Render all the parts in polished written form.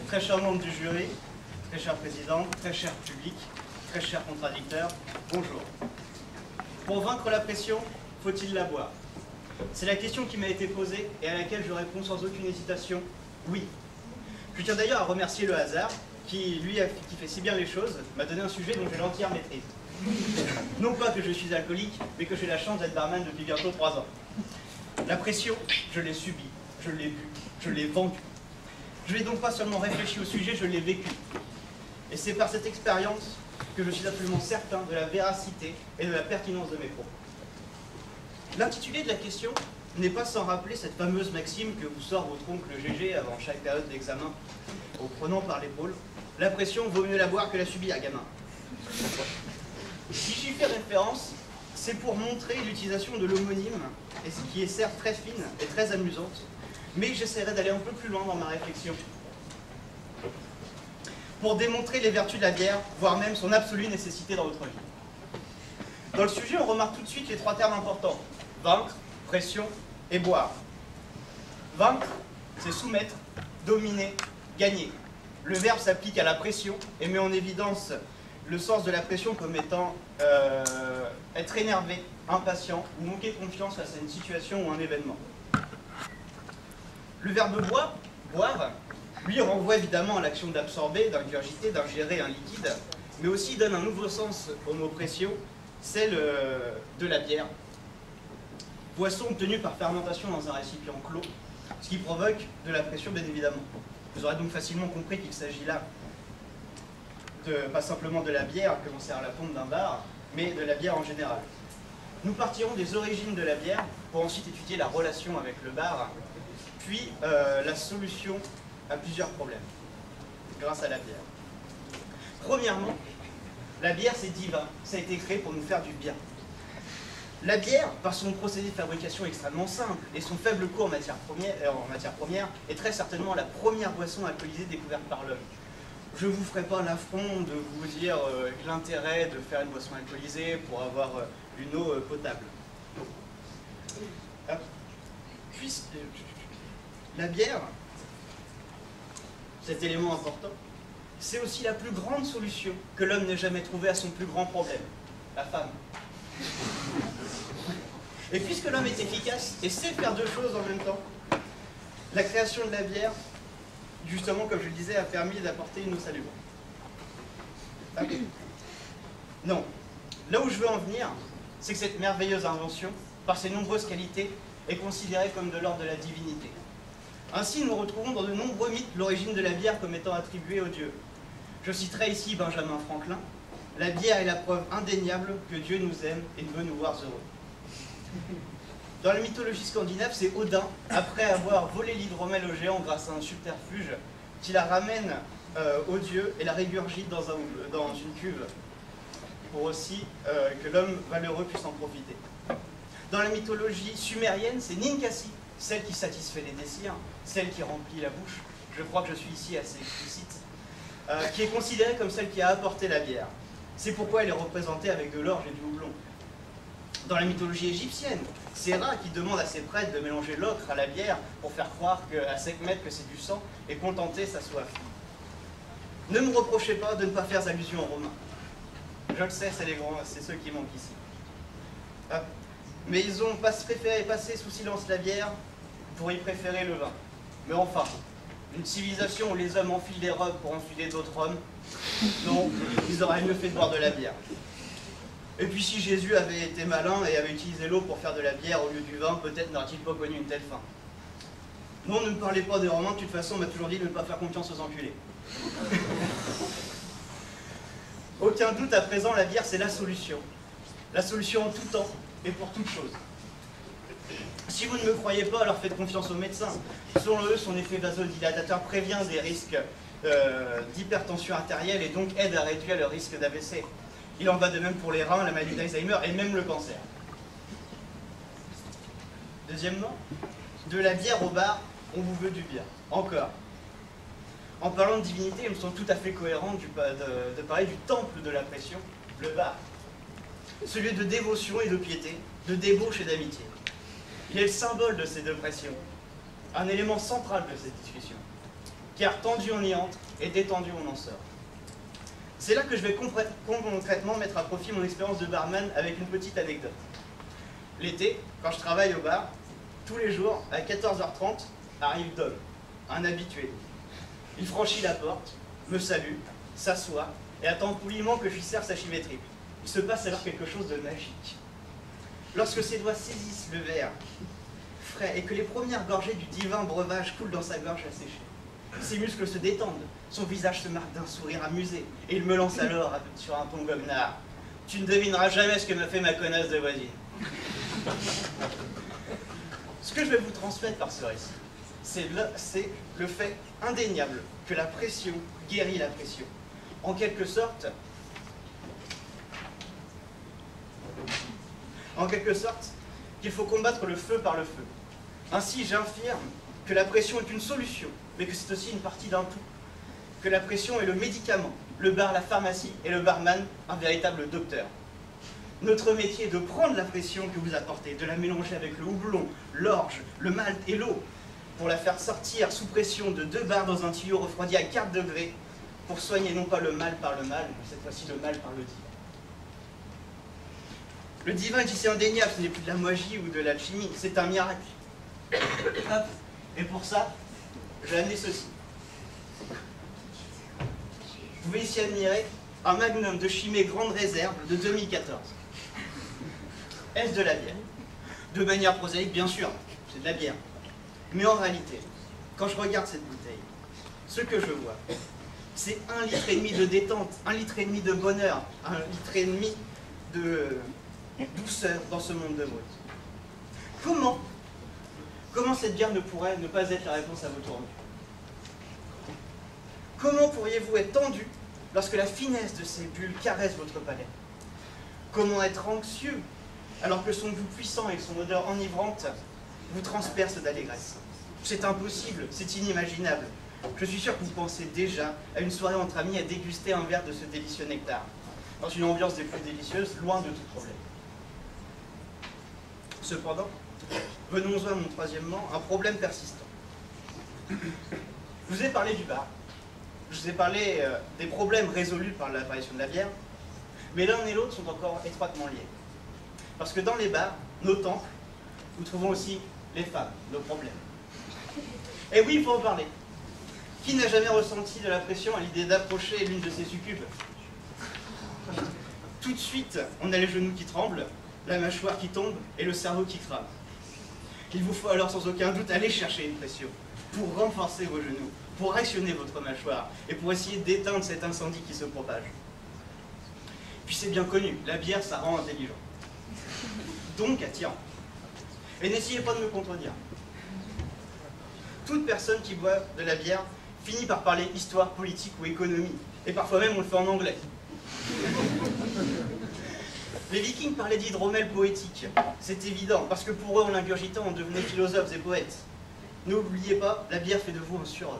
Très chers membres du jury, très cher président, très cher public, très cher contradicteur, bonjour. Pour vaincre la pression, faut-il la boire? C'est la question qui m'a été posée et à laquelle je réponds sans aucune hésitation, oui. Je tiens d'ailleurs à remercier le hasard, qui fait si bien les choses, m'a donné un sujet dont j'ai l'entière maîtrise. Non pas que je suis alcoolique, mais que j'ai la chance d'être barman depuis bientôt 3 ans. La pression, je l'ai subie, je l'ai vue, je l'ai vendue. Je n'ai donc pas seulement réfléchi au sujet, je l'ai vécu. Et c'est par cette expérience que je suis absolument certain de la véracité et de la pertinence de mes propos. L'intitulé de la question n'est pas sans rappeler cette fameuse maxime que vous sort votre oncle GG avant chaque période d'examen, au prenant par l'épaule. La pression vaut mieux la boire que la subir, gamin. Si j'y fais référence, c'est pour montrer l'utilisation de l'homonyme, et ce qui est certes très fine et très amusante, mais j'essaierai d'aller un peu plus loin dans ma réflexion. Pour démontrer les vertus de la bière, voire même son absolue nécessité dans notre vie. Dans le sujet, on remarque tout de suite les 3 termes importants. Vaincre, pression et boire. Vaincre, c'est soumettre, dominer, gagner. Le verbe s'applique à la pression et met en évidence le sens de la pression comme étant être énervé, impatient ou manquer de confiance face à une situation ou un événement. Le verbe boire, lui renvoie évidemment à l'action d'absorber, d'ingurgiter, d'ingérer un liquide, mais aussi donne un nouveau sens au mot pression, celle de la bière. Boisson obtenue par fermentation dans un récipient clos, ce qui provoque de la pression bien évidemment. Vous aurez donc facilement compris qu'il s'agit là pas simplement de la bière que l'on sert à la pompe d'un bar, mais de la bière en général. Nous partirons des origines de la bière pour ensuite étudier la relation avec le bar, puis la solution à plusieurs problèmes grâce à la bière. Premièrement, la bière c'est divin, ça a été créé pour nous faire du bien. La bière, par son procédé de fabrication extrêmement simple et son faible coût en matière première, est très certainement la première boisson alcoolisée découverte par l'homme. Je ne vous ferai pas l'affront de vous dire l'intérêt de faire une boisson alcoolisée pour avoir une eau potable. La bière, cet élément important, c'est aussi la plus grande solution que l'homme n'ait jamais trouvée à son plus grand problème, la femme. Et puisque l'homme est efficace et sait faire 2 choses en même temps, la création de la bière, justement, comme je le disais, a permis d'apporter une eau salubre. Non. Là où je veux en venir, c'est que cette merveilleuse invention, par ses nombreuses qualités, est considérée comme de l'ordre de la divinité. Ainsi, nous retrouvons dans de nombreux mythes l'origine de la bière comme étant attribuée aux dieux. Je citerai ici Benjamin Franklin. La bière est la preuve indéniable que Dieu nous aime et veut nous voir heureux. Dans la mythologie scandinave, c'est Odin, après avoir volé l'hydromel au géant grâce à un subterfuge, qui la ramène au dieu et la régurgite dans une cuve, pour aussi que l'homme valeureux puisse en profiter. Dans la mythologie sumérienne, c'est Ninkasi, celle qui satisfait les désirs, celle qui remplit la bouche, je crois que je suis ici assez explicite, qui est considérée comme celle qui a apporté la bière. C'est pourquoi elle est représentée avec de l'orge et du houblon. Dans la mythologie égyptienne, c'est Ra qui demande à ses prêtres de mélanger l'ocre à la bière pour faire croire à Sekhmet que c'est du sang et contenter sa soif. Ne me reprochez pas de ne pas faire allusion aux Romains. Je le sais, c'est ceux qui manquent ici. Ah. Mais ils ont préféré passer sous silence la bière pour y préférer le vin. Mais enfin, une civilisation où les hommes enfilent des robes pour enfiler d'autres hommes, non, ils auraient mieux fait de boire de la bière. Et puis si Jésus avait été malin et avait utilisé l'eau pour faire de la bière au lieu du vin, peut-être n'aurait-il pas connu une telle fin. Non, ne me parlez pas des Romains, de toute façon on m'a toujours dit de ne pas faire confiance aux enculés. Aucun doute à présent, la bière c'est la solution. La solution en tout temps et pour toute chose. Si vous ne me croyez pas, alors faites confiance aux médecins. Selon eux, son effet vasodilatateur prévient des risques d'hypertension artérielle et donc aide à réduire le risque d'AVC. Il en va de même pour les reins, la maladie d'Alzheimer et même le cancer. Deuxièmement, de la bière au bar, on vous veut du bien. Encore. En parlant de divinité, il me semble tout à fait cohérent de parler du temple de la pression, le bar. Ce lieu de dévotion et de piété, de débauche et d'amitié. Il est le symbole de ces 2 pressions, un élément central de cette discussion. car tendu on y entre et détendu on en sort. C'est là que je vais concrètement mettre à profit mon expérience de barman avec une petite anecdote. L'été, quand je travaille au bar, tous les jours, à 14h30, arrive Dom, un habitué. Il franchit la porte, me salue, s'assoit et attend poliment que je lui serve sa chivétrie. Il se passe alors quelque chose de magique. Lorsque ses doigts saisissent le verre frais et que les premières gorgées du divin breuvage coulent dans sa gorge asséchée, ses muscles se détendent, son visage se marque d'un sourire amusé, et il me lance alors sur un ton goguenard. « Tu ne devineras jamais ce que m'a fait ma connasse de voisine. » Ce que je vais vous transmettre par ce récit, c'est le fait indéniable que la pression guérit la pression. En quelque sorte, qu'il faut combattre le feu par le feu. Ainsi, j'affirme que la pression est une solution, mais que c'est aussi une partie d'un tout. Que la pression est le médicament, le bar la pharmacie et le barman un véritable docteur. Notre métier est de prendre la pression que vous apportez, de la mélanger avec le houblon, l'orge, le malt et l'eau, pour la faire sortir sous pression de 2 bars dans un tuyau refroidi à 4 degrés, pour soigner non pas le mal par le mal, mais cette fois-ci le mal par le divin. Le divin est ici indéniable, ce n'est plus de la magie ou de l'alchimie, c'est un miracle. Hop. Et pour ça, j'ai amené ceci. Vous pouvez ici admirer un magnum de Chimay Grande Réserve de 2014. Est-ce de la bière? De manière prosaïque, bien sûr, c'est de la bière. Mais en réalité, quand je regarde cette bouteille, ce que je vois, c'est 1,5 litre de détente, 1,5 litre de bonheur, 1,5 litre de douceur dans ce monde de mode. Comment cette bière ne pourrait ne pas être la réponse à vos tourments? Comment pourriez-vous être tendu lorsque la finesse de ces bulles caresse votre palais? Comment être anxieux alors que son goût puissant et son odeur enivrante vous transpercent d'allégresse? C'est impossible, c'est inimaginable. Je suis sûr que vous pensez déjà à une soirée entre amis à déguster un verre de ce délicieux nectar, dans une ambiance des plus délicieuses, loin de tout problème. Cependant, venons-en à mon troisièmement, un problème persistant. Je vous ai parlé du bar, je vous ai parlé des problèmes résolus par l'apparition de la bière, mais l'un et l'autre sont encore étroitement liés. Parce que dans les bars, nos temples, nous trouvons aussi les femmes, nos problèmes. Et oui, il faut en parler. Qui n'a jamais ressenti de la pression à l'idée d'approcher l'une de ces succubes? Tout de suite, on a les genoux qui tremblent, la mâchoire qui tombe et le cerveau qui crame. Il vous faut alors sans aucun doute aller chercher une pression pour renforcer vos genoux, pour actionner votre mâchoire et pour essayer d'éteindre cet incendie qui se propage. Puis c'est bien connu, la bière ça rend intelligent. Donc attirant. Et n'essayez pas de me contredire. Toute personne qui boit de la bière finit par parler histoire, politique ou économie. Et parfois même on le fait en anglais. Les Vikings parlaient d'hydromel poétique. C'est évident, parce que pour eux, en l'ingurgitant, on devenait philosophes et poètes. N'oubliez pas, la bière fait de vous un surhomme.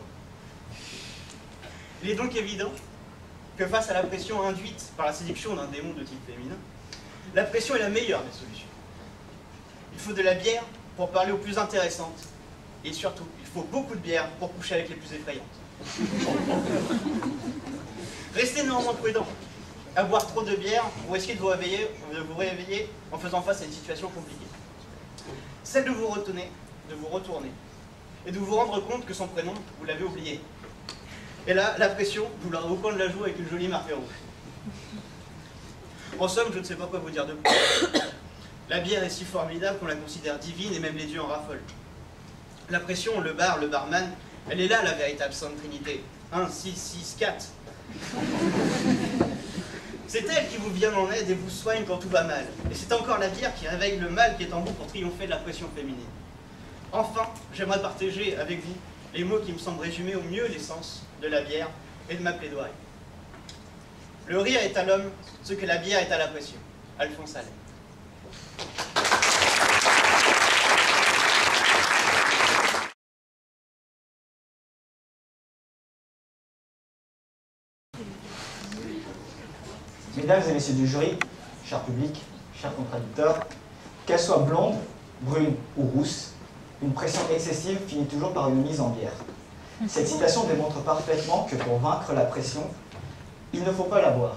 Il est donc évident que face à la pression induite par la séduction d'un démon de type féminin, la pression est la meilleure des solutions. Il faut de la bière pour parler aux plus intéressantes. Et surtout, il faut beaucoup de bière pour coucher avec les plus effrayantes. Restez néanmoins prudents. À boire trop de bière pour essayer de vous réveiller en faisant face à une situation compliquée. Celle de vous retourner et de vous rendre compte que son prénom, vous l'avez oublié. Et là, la pression, vous l'aurez au coin de la joue avec une jolie marque rouge. En somme, je ne sais pas quoi vous dire de plus. La bière est si formidable qu'on la considère divine et même les dieux en raffolent. La pression, le bar, le barman, elle est là la véritable Sainte Trinité. 1, 6, 6, 4. C'est elle qui vous vient en aide et vous soigne quand tout va mal. Et c'est encore la bière qui réveille le mal qui est en vous pour triompher de la pression féminine. Enfin, j'aimerais partager avec vous les mots qui me semblent résumer au mieux l'essence de la bière et de ma plaidoirie. Le rire est à l'homme ce que la bière est à la pression. Alphonse Allais. Mesdames et messieurs du jury, cher public, chers contradicteurs, qu'elle soit blonde, brune ou rousse, une pression excessive finit toujours par une mise en bière. Cette citation démontre parfaitement que pour vaincre la pression, il ne faut pas la boire.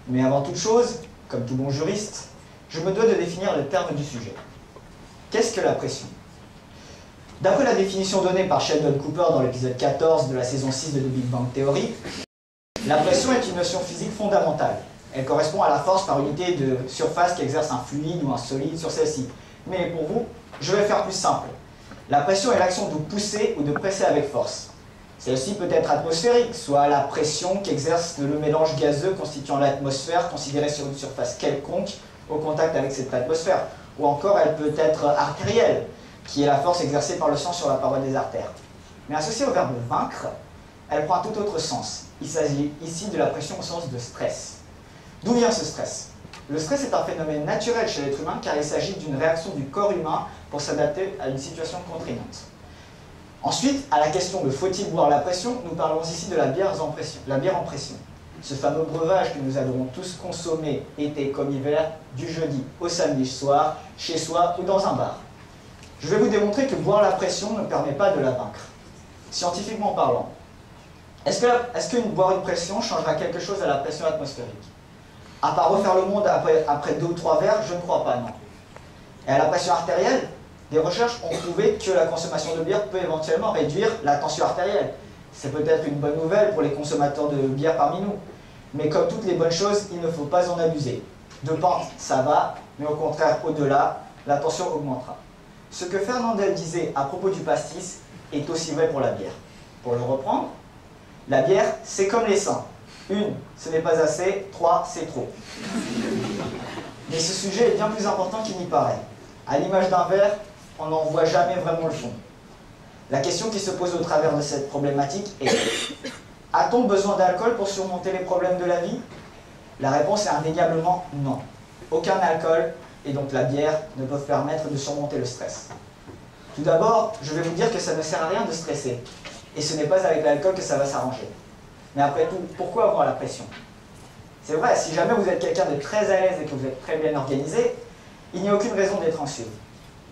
Mais avant toute chose, comme tout bon juriste, je me dois de définir le terme du sujet. Qu'est-ce que la pression? D'après la définition donnée par Sheldon Cooper dans l'épisode 14 de la saison 6 de The Big Bang Theory, la pression est une notion physique fondamentale. Elle correspond à la force par unité de surface qu'exerce un fluide ou un solide sur celle-ci. Mais pour vous, je vais faire plus simple. La pression est l'action de pousser ou de presser avec force. Celle-ci peut être atmosphérique, soit la pression qu'exerce le mélange gazeux constituant l'atmosphère considérée sur une surface quelconque au contact avec cette atmosphère. Ou encore, elle peut être artérielle, qui est la force exercée par le sang sur la paroi des artères. Mais associée au verbe vaincre, elle prend un tout autre sens. Il s'agit ici de la pression au sens de stress. D'où vient ce stress? Le stress est un phénomène naturel chez l'être humain car il s'agit d'une réaction du corps humain pour s'adapter à une situation contraignante. Ensuite, à la question de faut-il boire la pression, nous parlons ici de la bière en pression. Ce fameux breuvage que nous adorons tous consommer, été comme hiver, du jeudi au samedi soir, chez soi ou dans un bar. Je vais vous démontrer que boire la pression ne permet pas de la vaincre. Scientifiquement parlant, est-ce que boire une pression changera quelque chose à la pression atmosphérique? À part refaire le monde après 2 ou 3 verres, je ne crois pas, non. Et à la pression artérielle, des recherches ont prouvé que la consommation de bière peut éventuellement réduire la tension artérielle. C'est peut-être une bonne nouvelle pour les consommateurs de bière parmi nous. Mais comme toutes les bonnes choses, il ne faut pas en abuser. De pente, ça va, mais au contraire, au-delà, la tension augmentera. Ce que Fernandel disait à propos du pastis est aussi vrai pour la bière. Pour le reprendre, la bière, c'est comme les seins. 1, ce n'est pas assez, 3, c'est trop. Mais ce sujet est bien plus important qu'il n'y paraît. À l'image d'un verre, on n'en voit jamais vraiment le fond. La question qui se pose au travers de cette problématique est: a-t-on besoin d'alcool pour surmonter les problèmes de la vie? La réponse est indéniablement non. Aucun alcool, et donc la bière, ne peuvent permettre de surmonter le stress. Tout d'abord, je vais vous dire que ça ne sert à rien de stresser. Et ce n'est pas avec l'alcool que ça va s'arranger. Mais après tout, pourquoi avoir la pression? C'est vrai, si jamais vous êtes quelqu'un de très à l'aise et que vous êtes très bien organisé, il n'y a aucune raison d'être anxieux.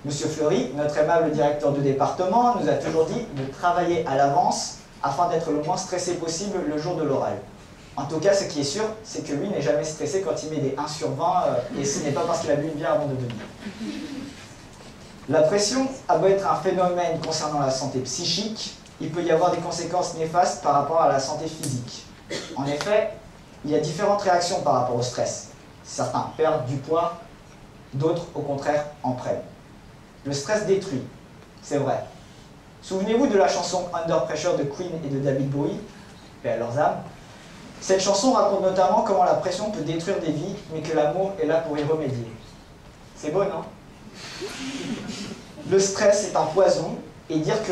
Monsieur Fleury, notre aimable directeur de département, nous a toujours dit de travailler à l'avance afin d'être le moins stressé possible le jour de l'oral. En tout cas, ce qui est sûr, c'est que lui n'est jamais stressé quand il met des 1 sur 20, et ce n'est pas parce qu'il a bu une bière avant de venir. La pression a beau être un phénomène concernant la santé psychique, il peut y avoir des conséquences néfastes par rapport à la santé physique. En effet, il y a différentes réactions par rapport au stress. Certains perdent du poids, d'autres, au contraire, en prennent. Le stress détruit, c'est vrai. Souvenez-vous de la chanson Under Pressure de Queen et de David Bowie, paix à leurs âmes. Cette chanson raconte notamment comment la pression peut détruire des vies, mais que l'amour est là pour y remédier. C'est beau, non? Le stress est un poison, et dire que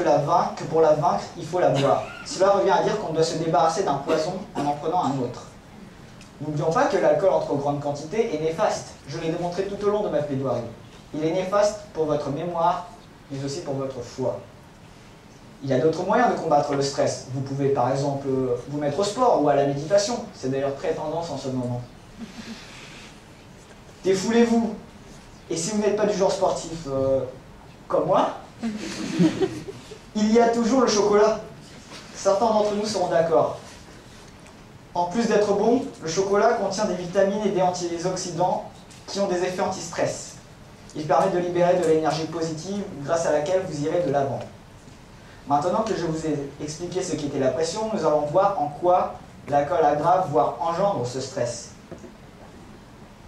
pour la vaincre, il faut la boire. Cela revient à dire qu'on doit se débarrasser d'un poison en prenant un autre. N'oublions pas que l'alcool en trop grande quantité est néfaste. Je l'ai démontré tout au long de ma plaidoirie. Il est néfaste pour votre mémoire, mais aussi pour votre foie. Il y a d'autres moyens de combattre le stress. Vous pouvez par exemple vous mettre au sport ou à la méditation. C'est d'ailleurs très tendance en ce moment. Défoulez-vous. Et si vous n'êtes pas du genre sportif comme moi, il y a toujours le chocolat. Certains d'entre nous seront d'accord. En plus d'être bon, le chocolat contient des vitamines et des antioxydants qui ont des effets anti-stress. Il permet de libérer de l'énergie positive grâce à laquelle vous irez de l'avant. Maintenant que je vous ai expliqué ce qu'était la pression, nous allons voir en quoi l'alcool aggrave, voire engendre ce stress.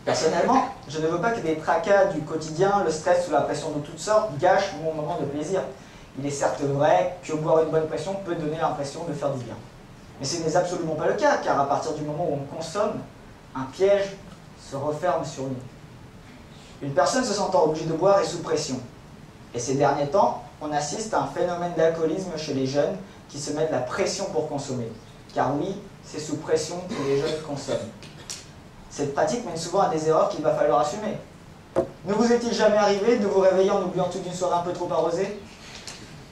Personnellement, je ne veux pas que des tracas du quotidien, le stress ou la pression de toutes sortes gâchent mon moment de plaisir. Il est certes vrai que boire une bonne pression peut donner l'impression de faire du bien. Mais ce n'est absolument pas le cas, car à partir du moment où on consomme, un piège se referme sur nous. Une personne se sentant obligée de boire est sous pression. Et ces derniers temps, on assiste à un phénomène d'alcoolisme chez les jeunes qui se mettent la pression pour consommer. Car oui, c'est sous pression que les jeunes consomment. Cette pratique mène souvent à des erreurs qu'il va falloir assumer. Ne vous est-il jamais arrivé de vous réveiller en oubliant toute une soirée un peu trop arrosée?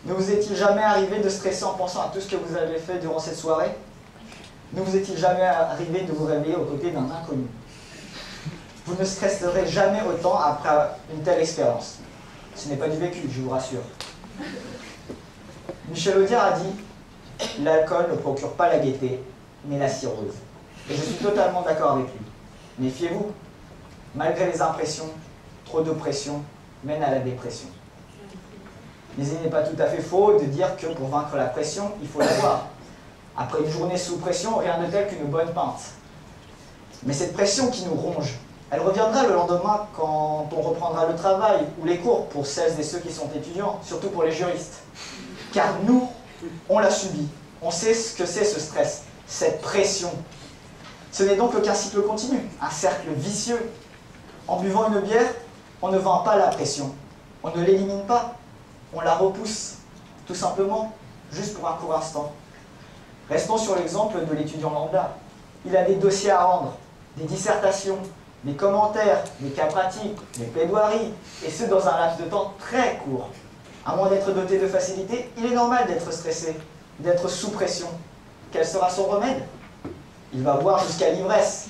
Ne vous est-il jamais arrivé de stresser en pensant à tout ce que vous avez fait durant cette soirée? Ne vous est-il jamais arrivé de vous réveiller aux côtés d'un inconnu? Vous ne stresserez jamais autant après une telle expérience. Ce n'est pas du vécu, je vous rassure. Michel Audiard a dit « L'alcool ne procure pas la gaieté, mais la cirrhose ». Et je suis totalement d'accord avec lui. Méfiez-vous, malgré les impressions, trop de pression mène à la dépression. Mais il n'est pas tout à fait faux de dire que pour vaincre la pression, il faut la boire. Après une journée sous pression, rien de tel qu'une bonne pinte. Mais cette pression qui nous ronge, elle reviendra le lendemain quand on reprendra le travail ou les cours pour celles et ceux qui sont étudiants, surtout pour les juristes. Car nous, on l'a subi. On sait ce que c'est ce stress, cette pression. Ce n'est donc qu'un cycle continu, un cercle vicieux. En buvant une bière, on ne vainc pas la pression. On ne l'élimine pas. On la repousse, tout simplement, juste pour un court instant. Restons sur l'exemple de l'étudiant lambda. Il a des dossiers à rendre, des dissertations, des commentaires, des cas pratiques, des plaidoiries, et ce dans un laps de temps très court. À moins d'être doté de facilité, il est normal d'être stressé, d'être sous pression. Quel sera son remède? Il va boire jusqu'à l'ivresse.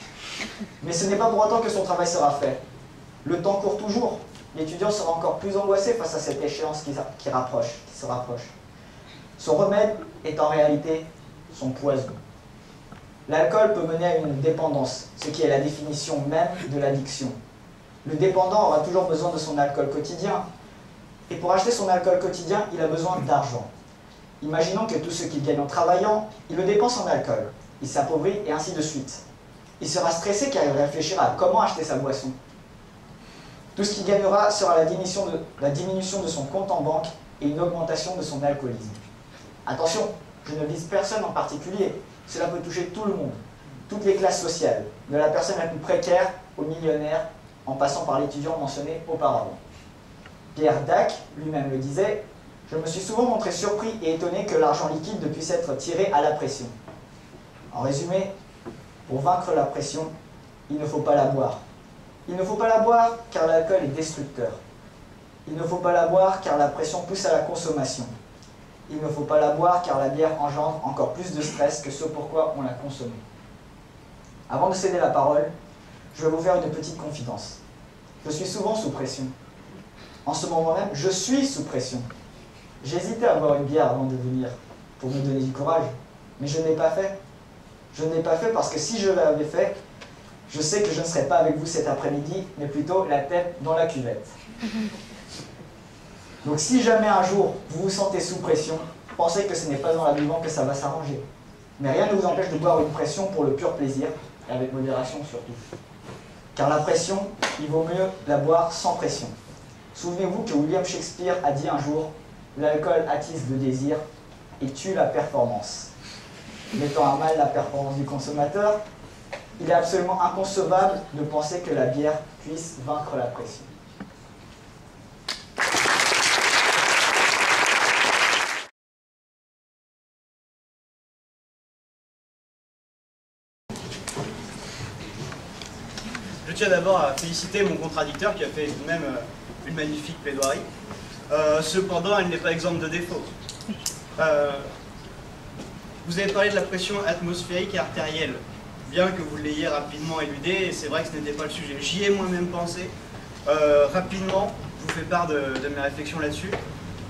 Mais ce n'est pas pour autant que son travail sera fait. Le temps court toujours. L'étudiant sera encore plus angoissé face à cette échéance qui se rapproche. Son remède est en réalité son poison. L'alcool peut mener à une dépendance, ce qui est la définition même de l'addiction. Le dépendant aura toujours besoin de son alcool quotidien. Et pour acheter son alcool quotidien, il a besoin d'argent. Imaginons que tout ce qu'il gagne en travaillant, il le dépense en alcool. Il s'appauvrit et ainsi de suite. Il sera stressé car il réfléchira à comment acheter sa boisson. Tout ce qu'il gagnera sera la diminution de son compte en banque et une augmentation de son alcoolisme. Attention, je ne vise personne en particulier. Cela peut toucher tout le monde, toutes les classes sociales, de la personne la plus précaire au millionnaire, en passant par l'étudiant mentionné auparavant. Pierre Dac lui-même le disait, « Je me suis souvent montré surpris et étonné que l'argent liquide ne puisse être tiré à la pression. » En résumé, pour vaincre la pression, il ne faut pas la boire. Il ne faut pas la boire car l'alcool est destructeur. Il ne faut pas la boire car la pression pousse à la consommation. Il ne faut pas la boire car la bière engendre encore plus de stress que ce pourquoi on l'a consommée. Avant de céder la parole, je vais vous faire une petite confidence. Je suis souvent sous pression. En ce moment même, je suis sous pression. J'hésitais à boire une bière avant de venir, pour me donner du courage, mais je ne l'ai pas fait. Je ne l'ai pas fait parce que si je l'avais fait, je sais que je ne serais pas avec vous cet après-midi, mais plutôt la tête dans la cuvette. Donc si jamais un jour vous vous sentez sous pression, pensez que ce n'est pas en la buvant que ça va s'arranger. Mais rien ne vous empêche de boire une pression pour le pur plaisir, et avec modération surtout. Car la pression, il vaut mieux la boire sans pression. Souvenez-vous que William Shakespeare a dit un jour « L'alcool attise le désir et tue la performance ». Mettant à mal la performance du consommateur, il est absolument inconcevable de penser que la bière puisse vaincre la pression. Je tiens d'abord à féliciter mon contradicteur qui a fait lui-même une magnifique plaidoirie. Cependant, elle n'est pas exempte de défauts. Vous avez parlé de la pression atmosphérique et artérielle, bien que vous l'ayez rapidement éludé, et c'est vrai que ce n'était pas le sujet. J'y ai moi-même pensé. Rapidement, je vous fais part de mes réflexions là-dessus.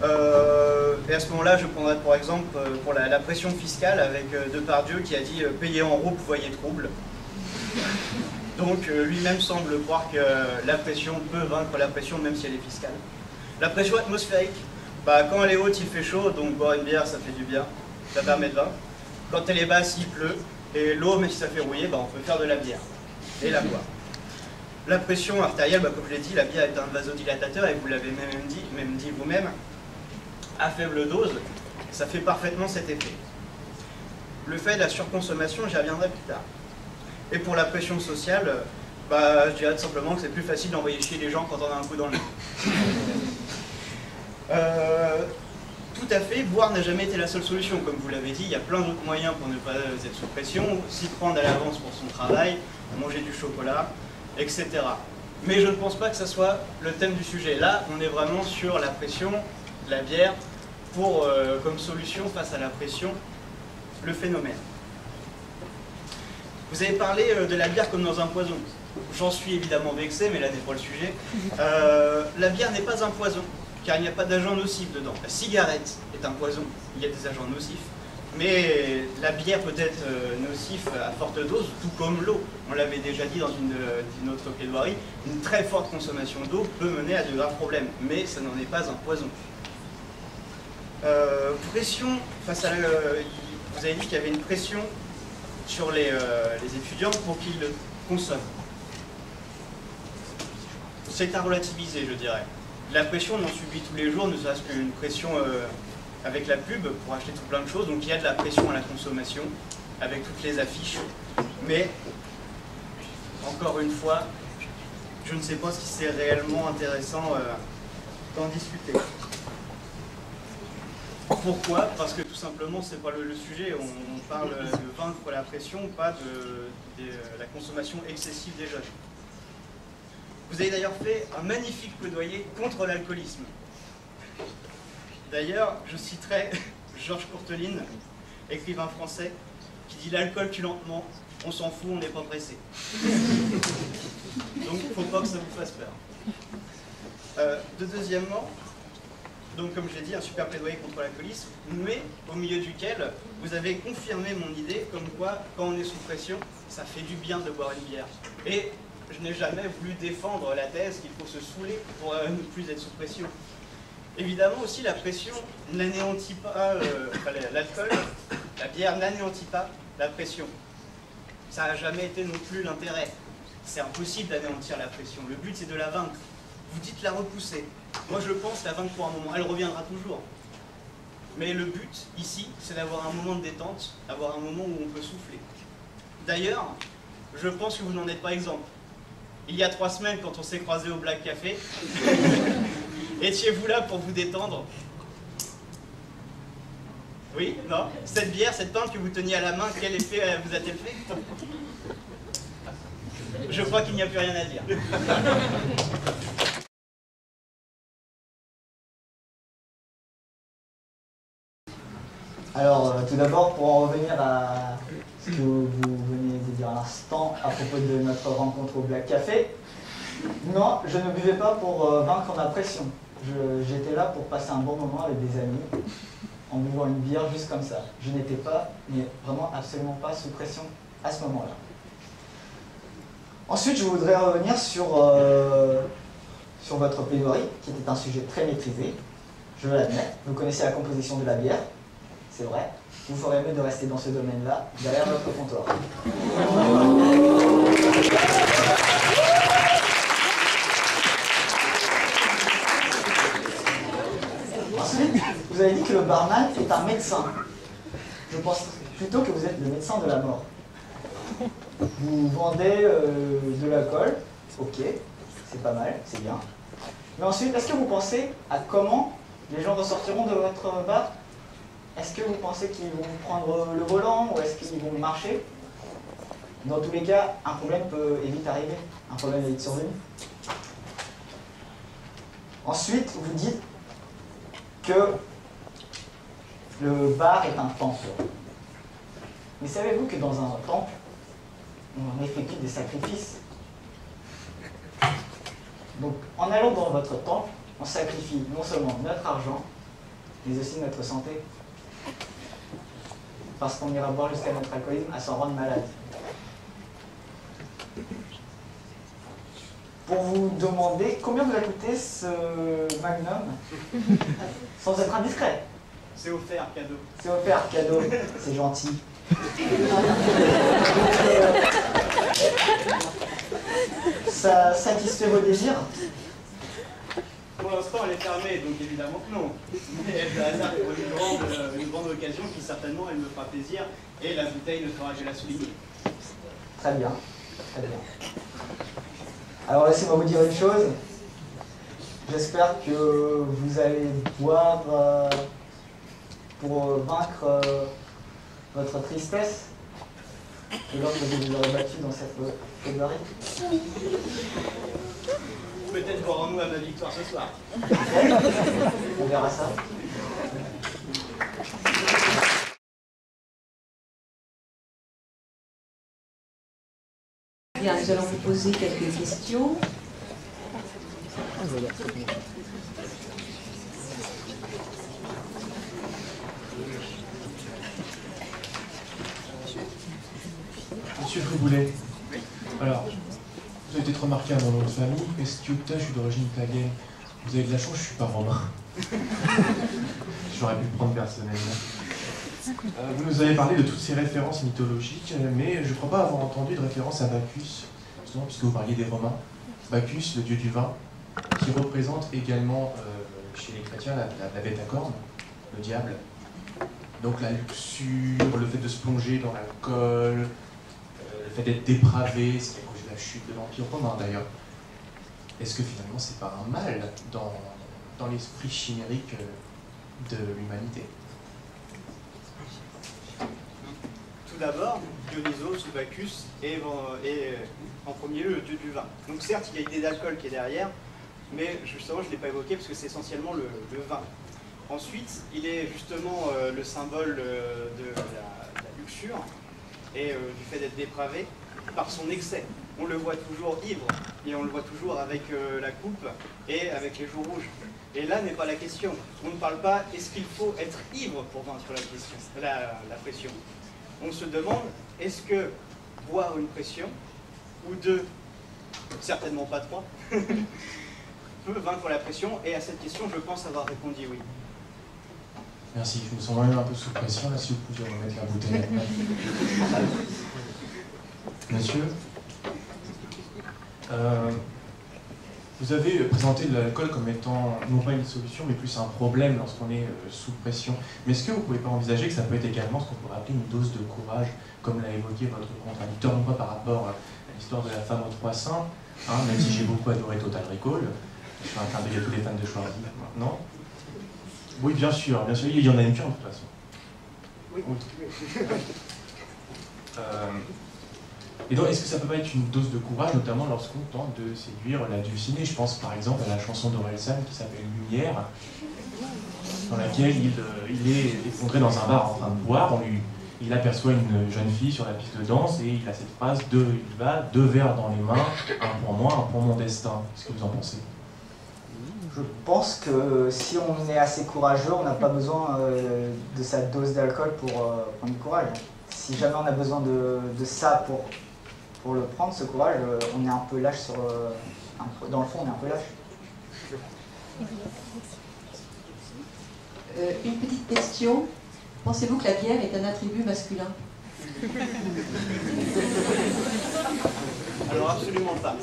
Et à ce moment-là, je prendrai pour exemple pour la pression fiscale avec Depardieu qui a dit « Payez en rouble, voyez trouble ». Donc lui-même semble croire que la pression peut vaincre la pression même si elle est fiscale. La pression atmosphérique, quand elle est haute, il fait chaud, donc boire une bière, ça fait du bien, ça permet de vaincre. Quand elle est basse, il pleut, et l'eau, même si ça fait rouiller, on peut faire de la bière et la boire. La pression artérielle, comme je l'ai dit, la bière est un vasodilatateur, et vous l'avez même dit vous-même, à faible dose, ça fait parfaitement cet effet. Le fait de la surconsommation, j'y reviendrai plus tard. Et pour la pression sociale, je dirais tout simplement que c'est plus facile d'envoyer chier les gens quand on a un coup dans le nez. Tout à fait, boire n'a jamais été la seule solution. Comme vous l'avez dit, il y a plein d'autres moyens pour ne pas être sous pression, s'y prendre à l'avance pour son travail, manger du chocolat, etc. Mais je ne pense pas que ça soit le thème du sujet. Là, on est vraiment sur la pression, la bière, pour, comme solution face à la pression, le phénomène. Vous avez parlé de la bière comme dans un poison. J'en suis évidemment vexé, mais là n'est pas le sujet. La bière n'est pas un poison. car il n'y a pas d'agent nocif dedans. La cigarette est un poison, il y a des agents nocifs, mais la bière peut être nocif à forte dose, tout comme l'eau. On l'avait déjà dit dans une autre plaidoirie, une très forte consommation d'eau peut mener à de graves problèmes, mais ça n'en est pas un poison. Pression face à vous avez dit qu'il y avait une pression sur les étudiants pour qu'ils consomment. C'est à relativiser, je dirais. La pression, on en subit tous les jours, ne serait-ce qu'une pression avec la pub pour acheter tout plein de choses. Donc il y a de la pression à la consommation, avec toutes les affiches. Mais, encore une fois, je ne sais pas si c'est réellement intéressant d'en discuter. Pourquoi? Parce que tout simplement, c'est pas le sujet. On parle de vaincre la pression, pas de la consommation excessive des jeunes. Vous avez d'ailleurs fait un magnifique plaidoyer contre l'alcoolisme. D'ailleurs, je citerai Georges Courteline, écrivain français, qui dit « L'alcool tue lentement, on s'en fout, on n'est pas pressé ». Donc, il ne faut pas que ça vous fasse peur. Deuxièmement, donc comme je l'ai dit, un super plaidoyer contre l'alcoolisme, mais au milieu duquel vous avez confirmé mon idée, comme quoi, quand on est sous pression, ça fait du bien de boire une bière. Et je n'ai jamais voulu défendre la thèse qu'il faut se saouler pour ne plus être sous pression. Évidemment aussi, la pression n'anéantit pas l'alcool, la bière n'anéantit pas la pression. Ça n'a jamais été non plus l'intérêt. C'est impossible d'anéantir la pression. Le but, c'est de la vaincre. Vous dites la repousser. Moi, je pense la vaincre pour un moment. Elle reviendra toujours. Mais le but, ici, c'est d'avoir un moment de détente, d'avoir un moment où on peut souffler. D'ailleurs, je pense que vous n'en êtes pas exemple. Il y a 3 semaines, quand on s'est croisés au Black Café, étiez-vous là pour vous détendre? Oui? Non? Cette bière, cette pinte que vous teniez à la main, quel effet vous a-t-elle fait? Je crois qu'il n'y a plus rien à dire. Alors, tout d'abord, pour en revenir à ce que vous venez de dire à l'instant à propos de notre rencontre au Black Café, non, je ne buvais pas pour vaincre ma pression. J'étais là pour passer un bon moment avec des amis, en buvant une bière juste comme ça. Je n'étais pas, mais vraiment absolument pas sous pression à ce moment-là. Ensuite, je voudrais revenir sur votre plaidoirie, qui était un sujet très maîtrisé, je l'admets. Vous connaissez la composition de la bière, c'est vrai. Vous ferez mieux de rester dans ce domaine-là, derrière votre comptoir. Ensuite, vous avez dit que le barman est un médecin. Je pense plutôt que vous êtes le médecin de la mort. Vous vendez de l'alcool, ok, c'est pas mal, c'est bien. Mais ensuite, est-ce que vous pensez à comment les gens ressortiront de votre bar? Est-ce que vous pensez qu'ils vont prendre le volant ou est-ce qu'ils vont marcher? Dans tous les cas, un problème peut vite arriver, un problème est vite survenu. Ensuite, vous dites que le bar est un temple. Mais savez-vous que dans un temple, on effectue des sacrifices? Donc, en allant dans votre temple, on sacrifie non seulement notre argent, mais aussi notre santé. Parce qu'on ira boire jusqu'à notre alcoolisme à s'en rendre malade. Pour vous demander combien vous a coûté ce magnum, sans être indiscret. C'est offert, cadeau. C'est offert, cadeau, c'est gentil. Ça satisfait vos désirs? Pour l'instant, elle est fermée, donc évidemment que non. Mais elle se réserve pour une grande occasion qui certainement elle me fera plaisir et la bouteille ne fera que la souligner. Très bien, très bien. Alors laissez-moi vous dire une chose. J'espère que vous allez boire pour vaincre votre tristesse et lorsque vous vous aurez battu dans cette plaidoirie. Peut-être verrons-nous à ma victoire ce soir. On verra ça. Bien, nous allons vous poser quelques questions. Monsieur Friboulet, alors, vous avez peut-être remarqué à mon nom de famille, Estiuta, je suis d'origine italienne. Vous avez de la chance, je ne suis pas romain. J'aurais pu le prendre personnellement. Vous nous avez parlé de toutes ces références mythologiques, mais je ne crois pas avoir entendu de référence à Bacchus, justement, puisque vous parliez des Romains. Bacchus, le dieu du vin, qui représente également, chez les chrétiens, la bête à cornes, le diable. Donc la luxure, le fait de se plonger dans l'alcool, le fait d'être dépravé, ce qui a causé la chute de l'Empire romain d'ailleurs. Est-ce que finalement c'est pas un mal dans l'esprit chimérique de l'humanité? Tout d'abord, Dionysos ou Bacchus est en premier lieu le dieu du vin. Donc certes, il y a l'idée d'alcool qui est derrière, mais justement je ne l'ai pas évoqué parce que c'est essentiellement le vin. Ensuite, il est justement le symbole de la luxure et du fait d'être dépravé par son excès. On le voit toujours ivre et on le voit toujours avec la coupe et avec les joues rouges. Et là n'est pas la question. On ne parle pas est-ce qu'il faut être ivre pour vaincre la pression. On se demande est-ce que boire une pression, ou deux, certainement pas trois, peut vaincre la pression. Et à cette question, je pense avoir répondu oui. Merci, je me sens même un peu sous pression, là, si vous pouviez remettre la bouteille. Monsieur, vous avez présenté l'alcool comme étant non pas une solution, mais plus un problème lorsqu'on est sous pression. Mais est-ce que vous ne pouvez pas envisager que ça peut être également ce qu'on pourrait appeler une dose de courage, comme l'a évoqué votre contradicteur, non pas par rapport à l'histoire de la femme aux 3 seins, hein, même si j'ai beaucoup adoré Total Recall, je fais un clin d'œil à tous les fans de Schwarzy maintenant. Oui, bien sûr, il y en a une qu'un de toute façon. Oui. Et donc, est-ce que ça peut pas être une dose de courage, notamment lorsqu'on tente de séduire la dulcinée? Je pense par exemple à la chanson d'Orelsan qui s'appelle Lumière, dans laquelle il est effondré dans un bar en train de boire, il aperçoit une jeune fille sur la piste de danse et il a cette phrase il va, 2 verres dans les mains, un pour moi, un pour mon destin. Qu'est-ce que vous en pensez? Je pense que si on est assez courageux, on n'a pas besoin de sa dose d'alcool pour prendre du courage. Si jamais on a besoin de ça pour le prendre, ce courage, on est un peu lâche dans le fond, on est un peu lâche. Une petite question. Pensez-vous que la bière est un attribut masculin? Alors absolument pas.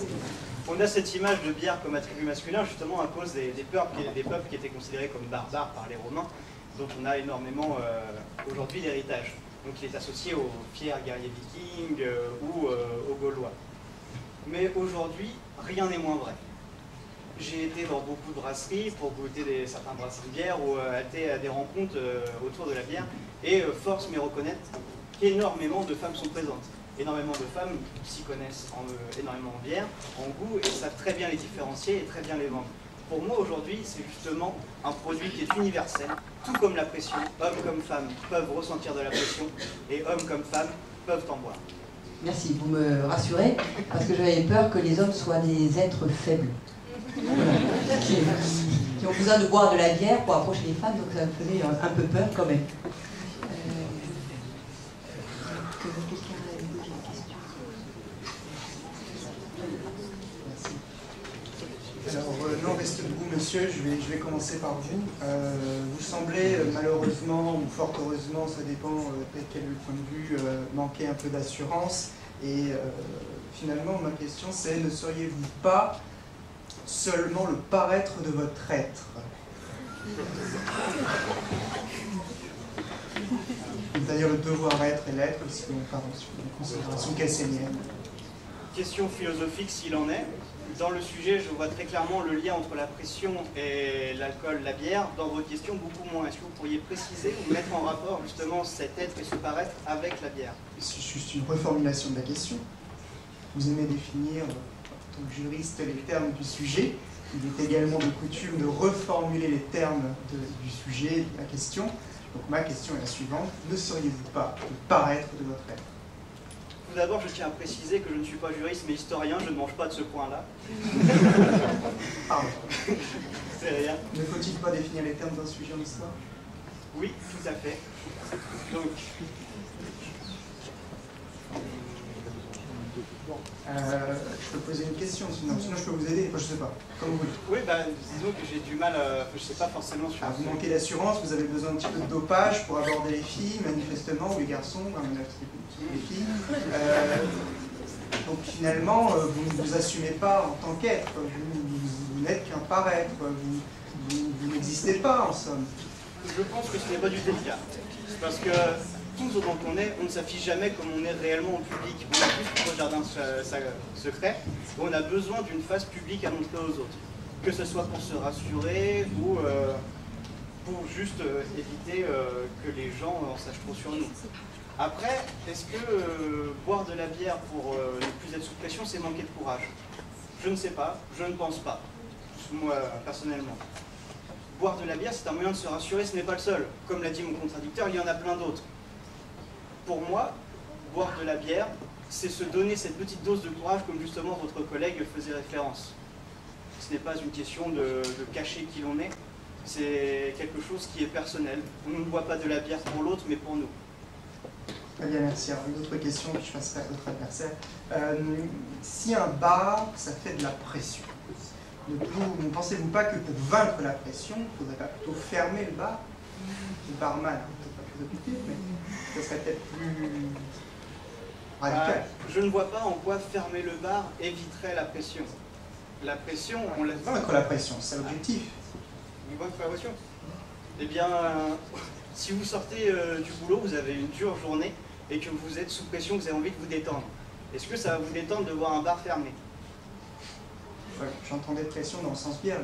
On a cette image de bière comme attribut masculin justement à cause des peuples qui étaient considérés comme barbares par les Romains, dont on a énormément aujourd'hui l'héritage. Donc il est associé aux fiers guerriers vikings ou aux Gaulois. Mais aujourd'hui, rien n'est moins vrai. J'ai été dans beaucoup de brasseries pour goûter certains brasseries de bière ou été à des rencontres autour de la bière et force m'est reconnaître qu'énormément de femmes sont présentes. Énormément de femmes s'y connaissent énormément en bière, en goût, et savent très bien les différencier et très bien les vendre. Pour moi, aujourd'hui, c'est justement un produit qui est universel, tout comme la pression. Hommes comme femmes peuvent ressentir de la pression, et hommes comme femmes peuvent en boire. Merci, vous me rassurez, parce que j'avais peur que les hommes soient des êtres faibles. Qui ont besoin de boire de la bière pour approcher les femmes, donc ça me faisait un peu peur quand même. Alors, non, restez debout, monsieur, je vais commencer par vous. Vous semblez, malheureusement, ou fort heureusement, ça dépend quel est le point de vue, manquer un peu d'assurance. Et finalement, ma question, c'est, ne seriez-vous pas seulement le paraître de votre être? C'est-à-dire le devoir-être et l'être, si on part en considération cassinienne. Question philosophique s'il en est. Dans le sujet, je vois très clairement le lien entre la pression et l'alcool, la bière. Dans votre question, beaucoup moins. Est-ce que vous pourriez préciser ou mettre en rapport justement cet être et ce paraître avec la bière? C'est juste une reformulation de la question. Vous aimez définir, en tant que juriste, les termes du sujet. Il est également de coutume de reformuler les termes du sujet, de la question. Donc ma question est la suivante. Ne seriez-vous pas le paraître de votre être? Tout d'abord, je tiens à préciser que je ne suis pas juriste mais historien, je ne mange pas de ce coin-là. Pardon. C'est rien. Ne faut-il pas définir les termes d'un sujet en histoire? Oui, tout à fait. Donc, Je peux poser une question, sinon je peux vous aider, enfin, je sais pas, comme vous voulez. Oui, disons que j'ai du mal, je sais pas forcément sur... Vous manquez d'assurance, vous avez besoin d'un petit peu de dopage pour aborder les filles, manifestement, ou les garçons, les filles. Donc finalement, vous ne vous assumez pas en tant qu'être, vous n'êtes qu'un paraître, vous n'existez pas en somme. Je pense que ce n'est pas du tout le cas. Parce que tous autant qu'on est, on ne s'affiche jamais comme on est réellement au public. On a plus pour le jardin secret, on a besoin d'une face publique à montrer aux autres. Que ce soit pour se rassurer ou pour juste éviter que les gens en sachent trop sur nous. Après, est-ce que boire de la bière pour ne plus être sous pression, c'est manquer de courage? Je ne sais pas, je ne pense pas, moi personnellement. Boire de la bière, c'est un moyen de se rassurer, ce n'est pas le seul. Comme l'a dit mon contradicteur, il y en a plein d'autres. Pour moi, boire de la bière, c'est se donner cette petite dose de courage, comme justement votre collègue faisait référence. Ce n'est pas une question de cacher qui l'on est, c'est quelque chose qui est personnel. On ne boit pas de la bière pour l'autre, mais pour nous. Très bien, merci. Alors, une autre question, puis je passerai à votre adversaire. Si un bar, ça fait de la pression, ne pensez-vous pas que pour vaincre la pression, il ne faudrait pas plutôt fermer le bar? Le barman, peut-être pas plus réputé, mais ça serait peut-être plus radical. Je ne vois pas en quoi fermer le bar éviterait la pression. La pression, on la... Vaincre la pression, c'est l'objectif. Vaincre la pression. Eh bien, si vous sortez du boulot, vous avez une dure journée et que vous êtes sous pression, vous avez envie de vous détendre. Est-ce que ça va vous détendre de voir un bar fermé? Ouais, j'entendais pression dans le sens bière,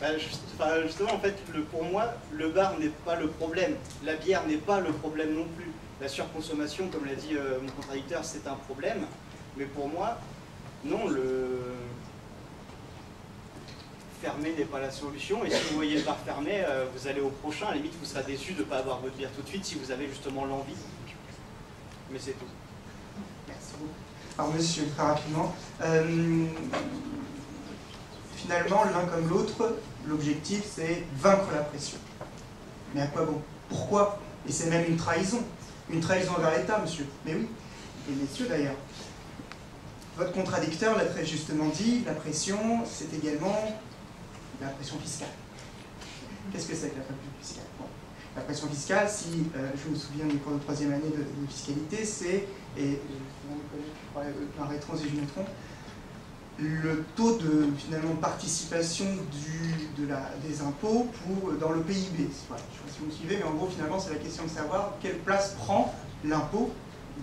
là, justement, en fait, pour moi, le bar n'est pas le problème. La bière n'est pas le problème non plus. La surconsommation, comme l'a dit mon contradicteur, c'est un problème. Mais pour moi, non, le fermer n'est pas la solution. Et si vous voyez le bar fermé, vous allez au prochain. À la limite, vous serez déçu de ne pas avoir votre bière tout de suite si vous avez justement l'envie. Mais c'est tout. Merci beaucoup. Alors monsieur, très rapidement, finalement, l'un comme l'autre, l'objectif c'est vaincre la pression. Mais à quoi bon? Pourquoi? Et c'est même une trahison envers l'État, monsieur. Mais oui, et messieurs d'ailleurs. Votre contradicteur l'a très justement dit, la pression, c'est également la pression fiscale. Qu'est-ce que c'est que la pression fiscale? Bon. La pression fiscale, si je me souviens du cours de 3e année de fiscalité, c'est, et arrêteront si je me trompe, le taux de finalement participation des impôts dans le PIB. Voilà, je ne sais pas si vous me suivez, mais en gros finalement c'est la question de savoir quelle place prend l'impôt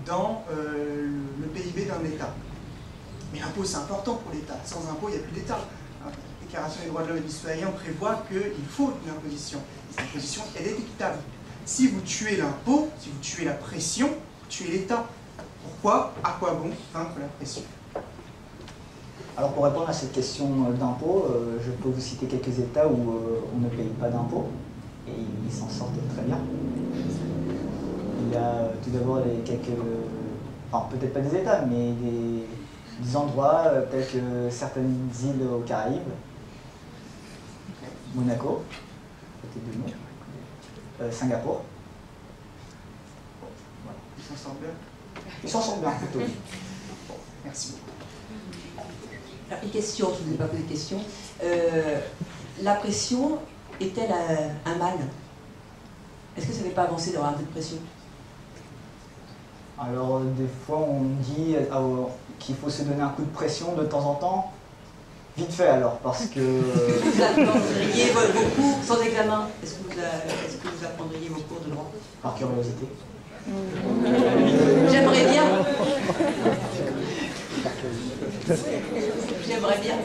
dans le PIB d'un État. Mais l'impôt c'est important pour l'État, sans impôt il n'y a plus d'État. La Déclaration des droits de l'homme et du citoyen prévoit qu'il faut une imposition. Et cette imposition elle est équitable. Si vous tuez l'impôt, si vous tuez la pression, vous tuez l'État. Pourquoi? À quoi bon vaincre la pression? Alors pour répondre à cette question d'impôt, je peux vous citer quelques États où on ne paye pas d'impôts et ils s'en sortent très bien. Il y a tout d'abord enfin peut-être pas des États, mais des endroits tels que certaines îles aux Caraïbes, Monaco, côté de nous, Singapour. Voilà. Ils s'en sortent bien? Ils s'en sortent bien plutôt. Bon, merci beaucoup. Alors, une question, je ne vous ai pas posé de question. La pression est-elle un mal? Est-ce que ça ne fait pas avancer d'avoir un peu de pression? Alors des fois on dit qu'il faut se donner un coup de pression de temps en temps. Vite fait alors, parce que... Est-ce que vous apprendriez vos cours sans examen? Est-ce que vous apprendriez vos cours de droit? Par curiosité. J'aimerais bien. J'aimerais bien.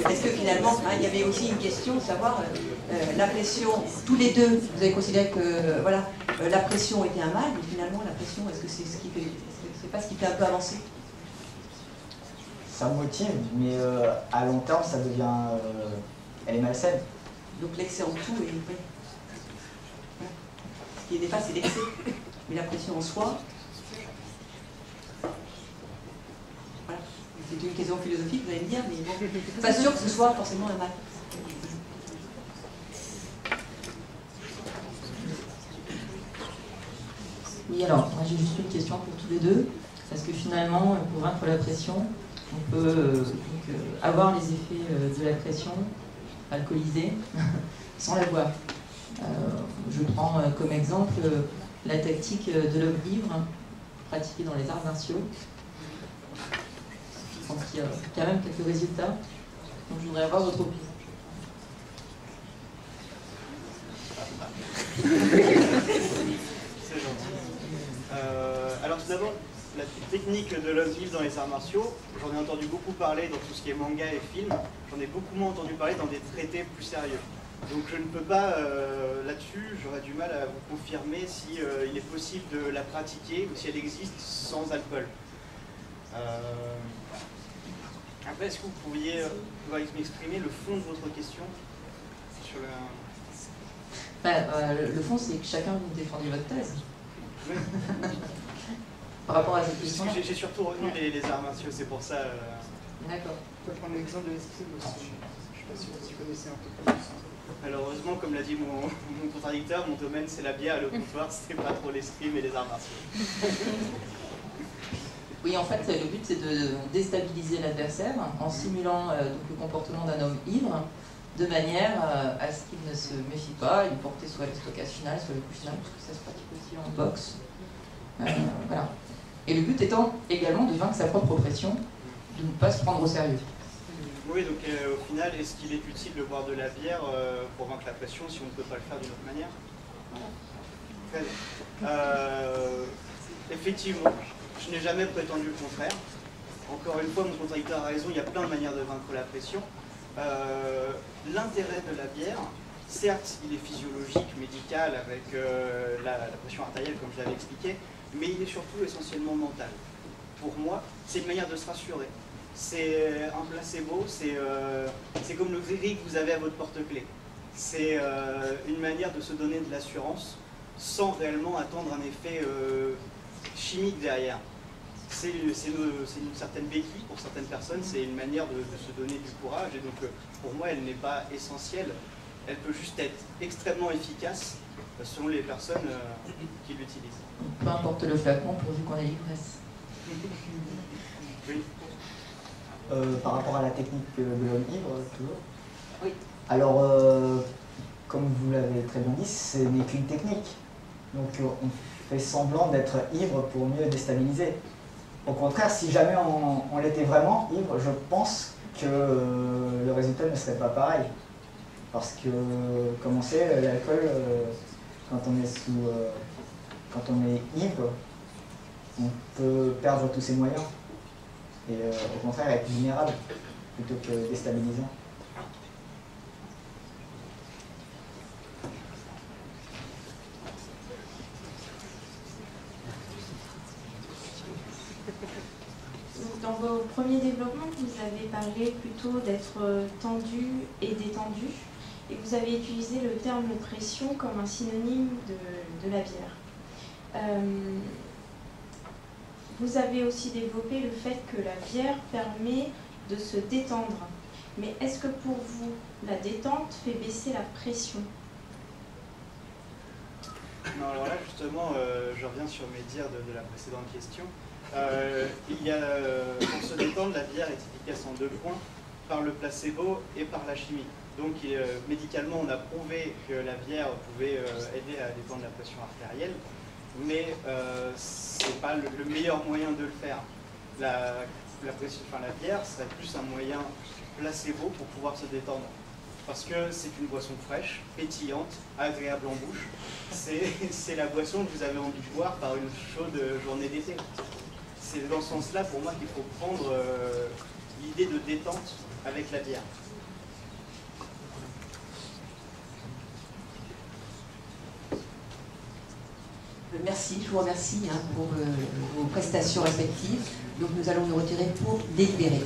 Est-ce que finalement, il y avait aussi une question de savoir la pression, tous les deux, vous avez considéré que voilà, la pression était un mal, mais finalement la pression, est-ce que c'est ce qui fait, est-ce que c'est pas ce qui fait un peu avancer? Ça motive, mais à long terme, ça devient... elle est malsaine. Donc l'excès en tout est... Oui. Ce qui est néfaste, c'est l'excès. Mais la pression en soi... Voilà. C'est une question philosophique, vous allez me dire, mais bon, pas sûr que ce soit forcément un mal. Oui, alors, moi j'ai juste une question pour tous les deux. Parce que finalement, pour vaincre la pression, on peut avoir les effets de la pression alcoolisée sans la boire. Je prends comme exemple la tactique de l'homme ivre pratiquée dans les arts martiaux. Je pense qu'il y a quand même quelques résultats. Donc je voudrais avoir votre opinion. C'est gentil. Alors tout d'abord, la technique de l'homme ivre dans les arts martiaux, j'en ai entendu beaucoup parler dans tout ce qui est manga et film, j'en ai beaucoup moins entendu parler dans des traités plus sérieux. Donc je ne peux pas, là-dessus, j'aurais du mal à vous confirmer si il est possible de la pratiquer ou si elle existe sans alcool. Après, est-ce que vous pourriez m'exprimer le fond de votre question sur le fond, c'est que chacun vous défendez votre thèse. Oui. Par rapport à cette question. J'ai surtout retenu les arts martiaux, c'est pour ça. D'accord. On peut prendre l'exemple de l'escrime aussi. Je ne sais pas si vous connaissez un peu plus. Malheureusement, comme l'a dit mon contradicteur, mon domaine c'est la bière et le comptoir, c'était pas trop l'escrime et les arts martiaux. Oui, en fait, le but c'est de déstabiliser l'adversaire en simulant donc, le comportement d'un homme ivre, de manière à ce qu'il ne se méfie pas et lui porter soit le stockage final, soit le coup final, parce que ça se pratique aussi en boxe. Voilà. Et le but étant également de vaincre sa propre pression, de ne pas se prendre au sérieux. Oui, donc au final, est-ce qu'il est utile de boire de la bière pour vaincre la pression si on ne peut pas le faire d'une autre manière? Très bien. Effectivement, je n'ai jamais prétendu le contraire. Encore une fois, mon contradicteur a raison, il y a plein de manières de vaincre la pression. L'intérêt de la bière, certes, il est physiologique, médical, avec la pression artérielle, comme je l'avais expliqué, mais il est surtout essentiellement mental. Pour moi, c'est une manière de se rassurer. C'est un placebo, c'est comme le gris que vous avez à votre porte-clés. C'est une manière de se donner de l'assurance sans réellement attendre un effet chimique derrière. C'est une certaine béquille pour certaines personnes, c'est une manière de se donner du courage, et donc pour moi elle n'est pas essentielle, elle peut juste être extrêmement efficace selon les personnes qui l'utilisent. Peu importe le flacon pourvu qu'on ait l'ivresse. Oui. Par rapport à la technique de l'homme ivre, toujours. Oui. Alors, comme vous l'avez très bien dit, ce n'est qu'une technique. Donc on fait semblant d'être ivre pour mieux déstabiliser. Au contraire, si jamais on l'était vraiment ivre, je pense que le résultat ne serait pas pareil. Parce que, comme on sait, l'alcool, quand on est ivre, on peut perdre tous ses moyens. Et au contraire, être vulnérable plutôt que déstabilisant. Dans vos premiers développements, vous avez parlé plutôt d'être tendu et détendu, et vous avez utilisé le terme pression comme un synonyme de la bière. Vous avez aussi développé le fait que la bière permet de se détendre. Mais est-ce que pour vous, la détente fait baisser la pression? Non, alors là justement, je reviens sur mes dires de la précédente question. Pour se détendre, la bière est efficace en 2 points, par le placebo et par la chimie. Donc médicalement, on a prouvé que la bière pouvait aider à détendre la pression artérielle, mais ce n'est pas le meilleur moyen de le faire. La bière serait plus un moyen placebo pour pouvoir se détendre. Parce que c'est une boisson fraîche, pétillante, agréable en bouche. C'est la boisson que vous avez envie de boire par une chaude journée d'été. C'est dans ce sens-là, pour moi, qu'il faut prendre l'idée de détente avec la bière. Merci, je vous remercie pour vos prestations respectives. Donc nous allons nous retirer pour délibérer.